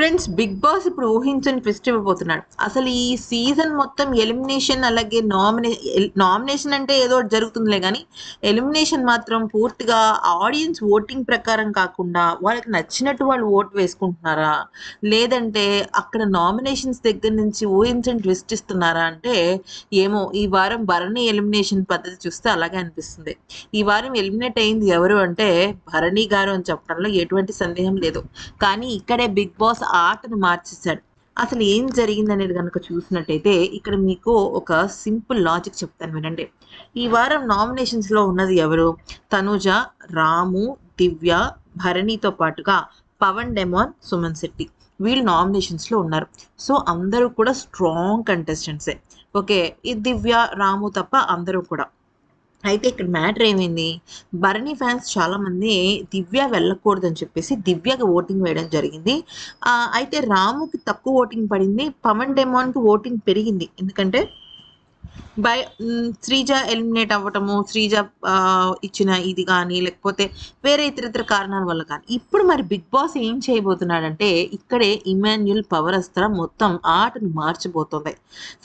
Friends, big boss ఇప్పుడు ఊహించని twist ఇవ్వబోతున్నాడు. అసలు ఈ సీజన్ మొత్తం ఎలిమినేషన్, అలాగే నామినేషన్ అంటే ఏదో ఒకటి జరుగుతుందిలే కానీ, ఎలిమినేషన్ మాత్రం పూర్తిగా ఆడియన్స్ ఓటింగ్ ప్రకారం కాకుండా వాళ్ళకి నచ్చినట్టు వాళ్ళు ఓటు వేసుకుంటున్నారా, లేదంటే అక్కడ నామినేషన్స్ దగ్గర నుంచి ఊహించని ట్విస్ట్ ఇస్తున్నారా అంటే ఏమో. ఈ వారం భరణి ఎలిమినేషన్ పద్ధతి చూస్తే అలాగే అనిపిస్తుంది. ఈ వారం ఎలిమినేట్ అయింది ఎవరు అంటే భరణి గారు అని చెప్పడంలో ఎటువంటి సందేహం లేదు. కానీ ఇక్కడే బిగ్ బాస్ ఆటను మార్చేశాడు. అసలు ఏం జరిగిందనేది కనుక చూసినట్టయితే ఇక్కడ మీకు ఒక సింపుల్ లాజిక్ చెప్తాను వినండి. ఈ వారం నామినేషన్స్లో ఉన్నది ఎవరు? తనుజ, రాము, దివ్య, భరణితో పాటుగా పవన్ డెమాన్, సుమన్ శెట్టి. వీళ్ళు నామినేషన్స్లో ఉన్నారు. సో అందరూ కూడా స్ట్రాంగ్ కంటెస్టెంట్సే. ఓకే, ఈ దివ్య, రాము తప్ప అందరూ కూడా. అయితే ఇక్కడ మ్యాటర్ ఏమైంది? భరణి ఫ్యాన్స్ చాలామంది దివ్య వెళ్ళకూడదని చెప్పేసి దివ్యకి ఓటింగ్ వేయడం జరిగింది. అయితే రాముకి తక్కువ ఓటింగ్ పడింది, పవన్ డెమాన్కి ఓటింగ్ పెరిగింది. ఎందుకంటే శ్రీజ ఎలిమినేట్ అవ్వటము, శ్రీజ ఇచ్చిన ఇది కానీ, లేకపోతే వేరే ఇతర కారణాల వల్ల కానీ. ఇప్పుడు మరి బిగ్ బాస్ ఏం చేయబోతున్నాడంటే ఇక్కడే ఇమాన్యుల్ పవర్ అస్త్ర మొత్తం ఆటను మార్చిపోతుంది.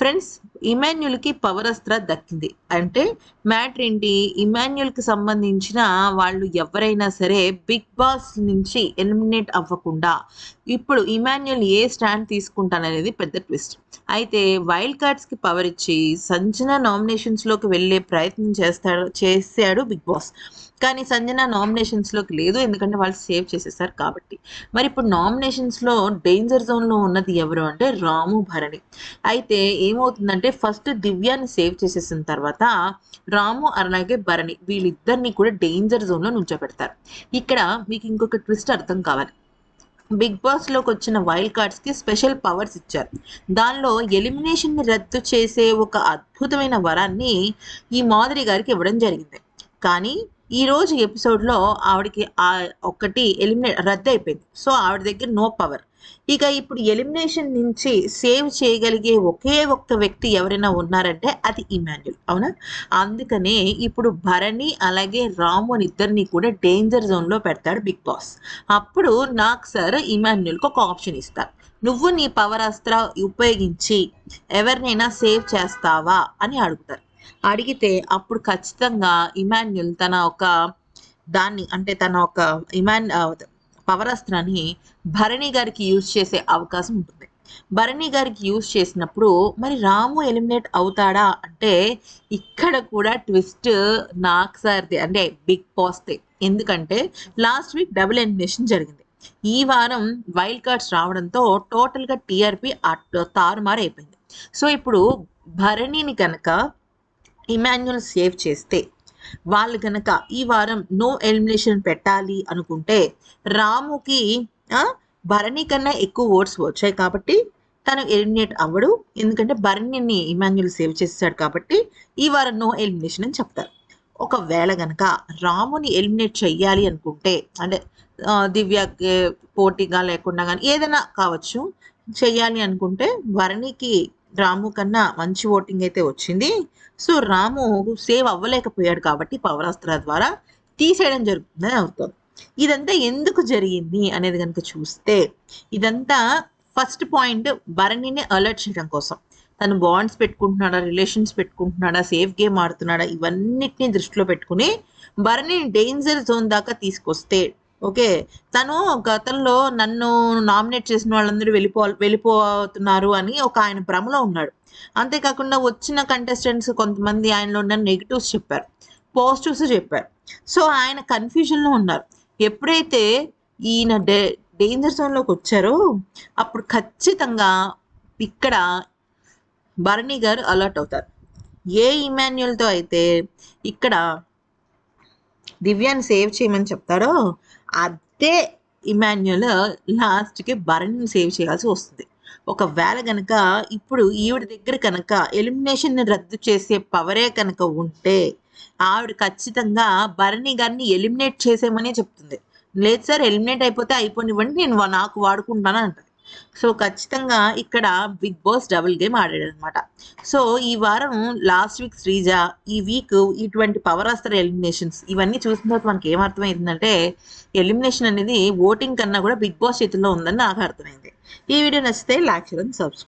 ఫ్రెండ్స్, ఇమాన్యుల్కి పవర్ అస్త్ర దక్కింది అంటే మ్యాటర్ ఏంటి? ఇమాన్యుల్కి సంబంధించిన వాళ్ళు ఎవరైనా సరే బిగ్ బాస్ నుంచి ఎలిమినేట్ అవ్వకుండా ఇప్పుడు ఇమాన్యుల్ ఏ స్టాండ్ తీసుకుంటాననేది పెద్ద ట్విస్ట్. అయితే వైల్డ్ కార్డ్స్కి పవర్ ఇచ్చి సంజన నామినేషన్స్లోకి వెళ్ళే ప్రయత్నం చేశాడు బిగ్ బాస్. కానీ సంజన నామినేషన్స్లోకి లేదు, ఎందుకంటే వాళ్ళు సేవ్ చేసేసారు కాబట్టి. మరి ఇప్పుడు నామినేషన్స్లో డేంజర్ జోన్లో ఉన్నది ఎవరు అంటే రాము, భరణి. అయితే ఏమవుతుందంటే ఫస్ట్ దివ్యాని సేవ్ చేసేసిన తర్వాత రాము అలాగే భరణి వీళ్ళిద్దరిని కూడా డేంజర్ జోన్లో నుంచోబెడతారు. ఇక్కడ మీకు ఇంకొక ట్విస్ట్ అర్థం కావాలి. బిగ్ బాస్లోకి వచ్చిన వైల్డ్ కార్డ్స్కి స్పెషల్ పవర్స్ ఇచ్చారు. దానిలో ఎలిమినేషన్ని రద్దు చేసే ఒక అద్భుతమైన వరాన్ని ఈ మాధురి గారికి ఇవ్వడం జరిగింది. కానీ ఈరోజు ఎపిసోడ్లో ఆవిడకి ఒక్కటి రద్దు అయిపోయింది. సో ఆవిడ దగ్గర నో పవర్. ఇక ఇప్పుడు ఎలిమినేషన్ నుంచి సేవ్ చేయగలిగే ఒకే ఒక్క వ్యక్తి ఎవరైనా ఉన్నారంటే అది ఇమాన్యుల్. అవునా? అందుకనే ఇప్పుడు భరణి అలాగే రాము ఇద్దరిని కూడా డేంజర్ జోన్లో పెడతాడు బిగ్ బాస్. అప్పుడు నాకు సార్ ఇమాన్యుల్కి ఒక ఆప్షన్ ఇస్తారు. నువ్వు నీ పవర్ అస్త్ర ఉపయోగించి ఎవరినైనా సేవ్ చేస్తావా అని అడుగుతారు. అడిగితే అప్పుడు ఖచ్చితంగా ఇమాన్యుల్ తన పవర్ అస్త్రాన్ని భరణి గారికి యూజ్ చేసే అవకాశం ఉంటుంది. భరణి గారికి యూజ్ చేసినప్పుడు మరి రాము ఎలిమినేట్ అవుతాడా అంటే ఇక్కడ కూడా ట్విస్ట్ నాకు సార్ది, అంటే బిగ్ బాస్దే. ఎందుకంటే లాస్ట్ వీక్ డబుల్ ఎలిమినేషన్ జరిగింది. ఈ వారం వైల్డ్ కార్డ్స్ రావడంతో టోటల్గా టీఆర్పీ తారుమారు అయిపోయింది. సో ఇప్పుడు భరణిని కనుక ఇమాన్యుల్ సేవ్ చేస్తే వాళ్ళు కనుక ఈ వారం నో ఎలిమినేషన్ పెట్టాలి అనుకుంటే రాముకి భరణి కన్నా ఎక్కువ ఓట్స్ వచ్చాయి కాబట్టి తను ఎలిమినేట్ అవ్వడు. ఎందుకంటే భరణిని ఇమాన్యుల్ సేవ్ చేస్తాడు కాబట్టి ఈ వారం నో ఎలిమినేషన్ అని చెప్తారు. ఒకవేళ కనుక రాముని ఎలిమినేట్ చెయ్యాలి అనుకుంటే, అంటే దివ్యకి పోటీగా లేకుండా కానీ ఏదైనా కావచ్చు, చెయ్యాలి అనుకుంటే భరణికి రాము కన్నా మంచి ఓటింగ్ అయితే వచ్చింది. సో రాము సేవ్ అవ్వలేకపోయాడు కాబట్టి పవర్ అస్త్ర ద్వారా తీసేయడం జరుగుతుందని అవుతుంది. ఇదంతా ఎందుకు జరిగింది అనేది కనుక చూస్తే ఇదంతా ఫస్ట్ పాయింట్ భరణిని అలర్ట్ చేయడం కోసం. తను బాండ్స్ పెట్టుకుంటున్నాడా, రిలేషన్స్ పెట్టుకుంటున్నాడా, సేఫ్ గేమ్ ఆడుతున్నాడా, ఇవన్నిటిని దృష్టిలో పెట్టుకుని భరణిని డేంజర్ జోన్ దాకా తీసుకొస్తే ఓకే, తను గతంలో నన్ను నామినేట్ చేసిన వాళ్ళందరూ వెళ్ళిపోతున్నారు అని ఆయన భ్రమలో ఉన్నాడు. అంతేకాకుండా వచ్చిన కంటెస్టెంట్స్ కొంతమంది ఆయనలో ఉన్న నెగిటివ్స్ చెప్పారు, పాజిటివ్స్ చెప్పారు. సో ఆయన కన్ఫ్యూజన్లో ఉన్నారు. ఎప్పుడైతే ఈయన డేంజర్ జోన్లోకి వచ్చారో అప్పుడు ఖచ్చితంగా ఇక్కడ భరణి గారు అలర్ట్ అవుతారు. ఏ ఇమాన్యుల్తో అయితే ఇక్కడ దివ్యాన్ని సేవ్ చేయమని చెప్తాడో అదే ఇమాన్యుల్ లాస్ట్కి భరణిని సేవ్ చేయాల్సి వస్తుంది. ఒకవేళ కనుక ఇప్పుడు ఈవిడ దగ్గర కనుక ఎలిమినేషన్ రద్దు చేసే పవరే కనుక ఉంటే ఆవిడ ఖచ్చితంగా భరణి గారిని ఎలిమినేట్ చేసేమనే చెప్తుంది. లేదు సార్, ఎలిమినేట్ అయిపోతే అయిపోనివ్వండి, నేను నాకు వాడుకుంటాను అంటది. సో ఖచ్చితంగా ఇక్కడ బిగ్ బాస్ డబుల్ గేమ్ ఆడాడు అనమాట. సో ఈ వారం లాస్ట్ వీక్ శ్రీజ, ఈ వీక్ ఇటువంటి పవర్ అస్త్ర ఎలిమినేషన్స్ ఇవన్నీ చూసిన తర్వాత మనకి ఏమర్థమైందంటే ఎలిమినేషన్ అనేది ఓటింగ్ కన్నా కూడా బిగ్ బాస్ చేతుల్లో ఉందని నాకు అర్థమైంది. ఈ వీడియో నచ్చితే లైక్ చేయండి, సబ్స్క్రైబ్.